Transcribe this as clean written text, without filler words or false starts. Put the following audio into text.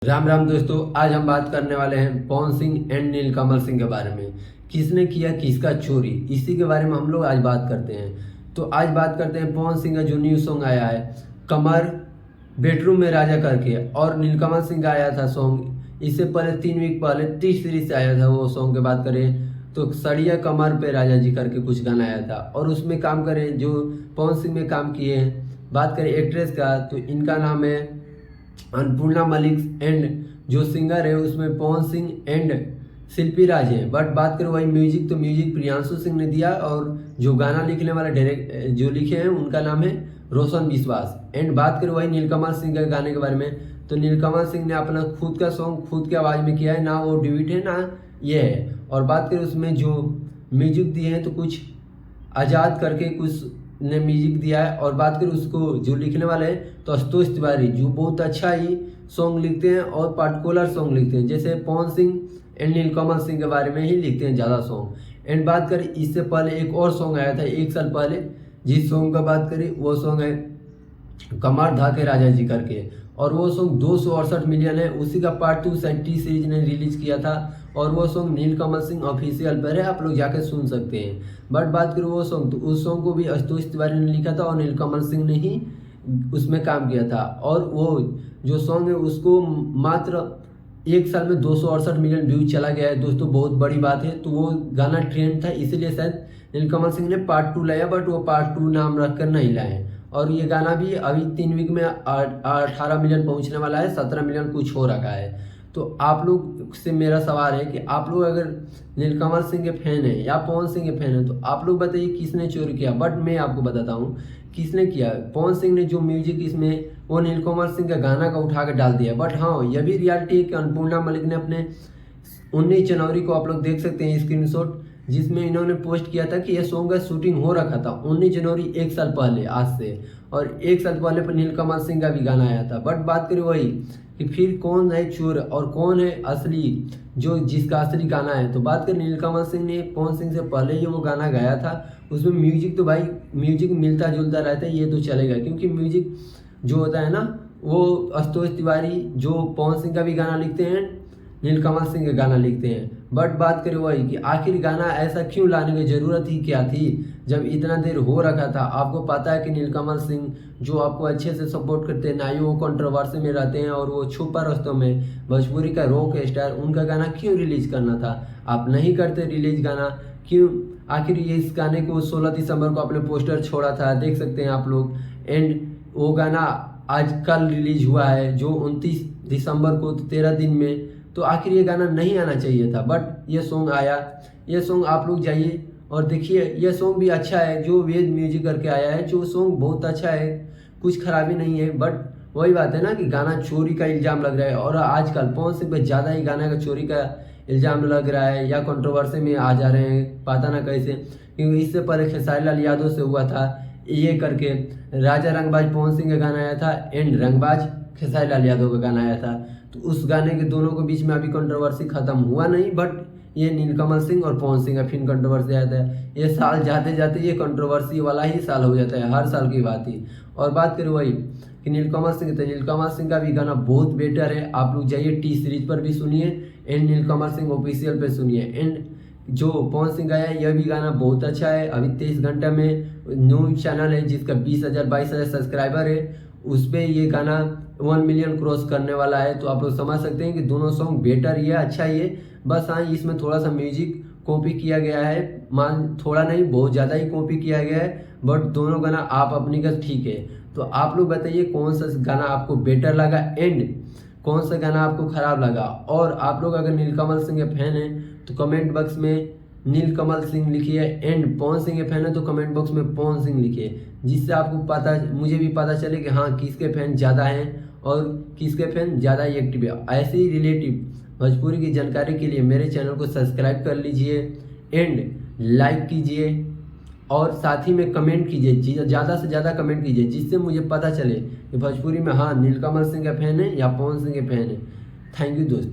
राम राम दोस्तों, आज हम बात करने वाले हैं पवन सिंह एंड नीलकमल सिंह के बारे में। किसने किया किसका चोरी, इसी के बारे में हम लोग आज बात करते हैं। तो आज बात करते हैं पवन सिंह का जो न्यू सॉन्ग आया है कमर बेडरूम में राजा करके, और नीलकमल सिंह का आया था सॉन्ग इससे पहले 3 वीक पहले टी सीरीज से आया था। वो सॉन्ग की बात करें तो सड़िया कमर पे राजा जी करके कुछ गाना आया था, और उसमें काम करें जो पवन सिंह में काम किए हैं। बात करें एक्ट्रेस का तो इनका नाम है अन्नपूर्णा मलिक, एंड जो सिंगर है उसमें पवन सिंह एंड शिल्पी राज है। बट बात करें वही म्यूजिक तो म्यूजिक प्रियांशु सिंह ने दिया, और जो गाना लिखने वाला डायरेक्ट जो लिखे हैं उनका नाम है रोशन विश्वास। एंड बात करें वही नीलकमल सिंह के गाने के बारे में तो नीलकमल सिंह ने अपना खुद का सॉन्ग खुद की आवाज़ में किया है, ना वो ड्यूट है ना ये है। और बात करें उसमें जो म्यूजिक दिए हैं तो कुछ आज़ाद करके कुछ ने म्यूजिक दिया है। और बात करें उसको जो लिखने वाले हैं तो आशुतोष तिवारी, जो बहुत अच्छा ही सॉन्ग लिखते हैं और पार्टिकुलर सॉन्ग लिखते हैं, जैसे पवन सिंह एंड नीलकमल सिंह के बारे में ही लिखते हैं ज़्यादा सॉन्ग। एंड बात करें इससे पहले एक और सॉन्ग आया था 1 साल पहले, जिस सॉन्ग का बात करें वो सॉन्ग है कमर धाके राजा जी करके, और वो सॉन्ग 268 मिलियन है। उसी का पार्ट 2 टी सीरीज ने रिलीज किया था, और वो सॉन्ग नीलकमल सिंह ऑफिशियल पर है, आप लोग जाके सुन सकते हैं। बट बात करूँ वो सॉन्ग तो उस सॉन्ग को भी आशुतोष तिवारी ने लिखा था और नीलकमल सिंह ने ही उसमें काम किया था। और वो जो सॉन्ग है उसको मात्र 1 साल में 268 मिलियन व्यूज चला गया है दोस्तों, बहुत बड़ी बात है। तो वो गाना ट्रेंड था, इसीलिए शायद नीलकमल सिंह ने पार्ट 2 लाया, बट वो पार्ट 2 नाम रख कर नहीं लाए। और ये गाना भी अभी 3 वीक में 18 मिलियन पहुंचने वाला है, 17 मिलियन कुछ हो रखा है। तो आप लोग से मेरा सवाल है कि आप लोग अगर नीलकमल सिंह के फैन हैं या पवन सिंह के फैन हैं तो आप लोग बताइए किसने चोरी किया। बट मैं आपको बताता हूँ किसने किया। पवन सिंह ने जो म्यूजिक इसमें वो नीलकमल सिंह का गाना का उठा कर डाल दिया। बट हाँ, यह भी रियलिटी है कि अन्नपूर्णा मलिक ने अपने 19 जनवरी को आप लोग देख सकते हैं स्क्रीनशॉट, जिसमें इन्होंने पोस्ट किया था कि यह सॉन्ग का शूटिंग हो रखा था 19 जनवरी 1 साल पहले आज से, और 1 साल पहले पर नीलकमल सिंह का भी गाना आया था। बट बात करें वही कि फिर कौन है चोर और कौन है असली, जो जिसका असली गाना है। तो बात करें नीलकमल सिंह ने पवन सिंह से पहले ही वो गाना गाया था, उसमें म्यूजिक तो भाई म्यूजिक मिलता जुलता रहता है, ये तो चलेगा, क्योंकि म्यूजिक जो होता है ना वो आशुतोष तिवारी जो पवन सिंह का भी गाना लिखते हैं, नीलकमल सिंह का गाना लिखते हैं। बट बात करें वही कि आखिर गाना ऐसा क्यों लाने की ज़रूरत ही क्या थी जब इतना देर हो रखा था। आपको पता है कि नीलकमल सिंह जो आपको अच्छे से सपोर्ट करते हैं, ना ही वो कंट्रोवर्सी में रहते हैं और वो छुपा रास्तों में भोजपुरी का रॉक स्टार, उनका गाना क्यों रिलीज करना था। आप नहीं करते रिलीज गाना क्यों। आखिर ये इस गाने को 16 दिसंबर को आपने पोस्टर छोड़ा था, देख सकते हैं आप लोग। एंड वो गाना आज कल रिलीज हुआ है जो 29 दिसंबर को, तो 13 दिन में। तो आखिर ये गाना नहीं आना चाहिए था, बट ये सॉन्ग आया। ये सॉन्ग आप लोग जाइए और देखिए, ये सॉन्ग भी अच्छा है जो वेद म्यूजिक करके आया है, जो सॉन्ग बहुत अच्छा है, कुछ खराबी नहीं है। बट वही बात है ना कि गाना चोरी का इल्ज़ाम लग रहा है, और आजकल पवन सिंह पे ज़्यादा ही गाना का चोरी का इल्ज़ाम लग रहा है, या कंट्रोवर्सी में आ जा रहे हैं, पता ना कैसे। क्योंकि इससे पहले खेसारी लाल यादव से हुआ था ये करके, राजा रंगबाज पवन सिंह का गाना आया था, एंड रंगबाज खेसारी लाल यादव का गाना आया था। तो उस गाने के दोनों के बीच में अभी कंट्रोवर्सी खत्म हुआ नहीं, बट ये नीलकमल सिंह और पवन सिंह का फिर कंट्रोवर्सी आता है। ये साल जाते जाते ये कंट्रोवर्सी वाला ही साल हो जाता है, हर साल की बात ही। और बात करें वही कि नीलकमल सिंह, तो नीलकमल सिंह का भी गाना बहुत बेटर है, आप लोग जाइए टी सीरीज पर भी सुनिए, एंड नीलकमल सिंह ऑफिशियल पे सुनिए। एंड जो पवन सिंह का है यह भी गाना बहुत अच्छा है। अभी 23 घंटे में न्यू चैनल है जिसका 20,000 22,000 सब्सक्राइबर है, उस पर ये गाना 1 मिलियन क्रॉस करने वाला है। तो आप लोग समझ सकते हैं कि दोनों सॉन्ग बेटर ही है, अच्छा ही है। बस हाँ, इसमें थोड़ा सा म्यूजिक कॉपी किया गया है, मान थोड़ा नहीं बहुत ज़्यादा ही कॉपी किया गया है, बट दोनों गाना आप अपनी का ठीक है। तो आप लोग बताइए कौन सा गाना आपको बेटर लगा, एंड कौन सा गाना आपको खराब लगा। और आप लोग अगर नीलकमल सिंह के फैन हैं तो कमेंट बॉक्स में नीलकमल सिंह लिखिए, एंड पवन सिंह के फैन है तो कमेंट बॉक्स में पवन सिंह लिखिए, जिससे आपको पता, मुझे भी पता चले कि हाँ किसके फैन ज़्यादा हैं और किसके फैन ज़्यादा ही एक्टिव है। ऐसे ही रिलेटिव भोजपुरी की जानकारी के लिए मेरे चैनल को सब्सक्राइब कर लीजिए, एंड लाइक कीजिए, और साथ ही में कमेंट कीजिए, ज़्यादा से ज़्यादा कमेंट कीजिए, जिससे मुझे पता चले कि भोजपुरी में हाँ नीलकमल सिंह का फैन है या पवन सिंह के फैन है। थैंक यू दोस्तों।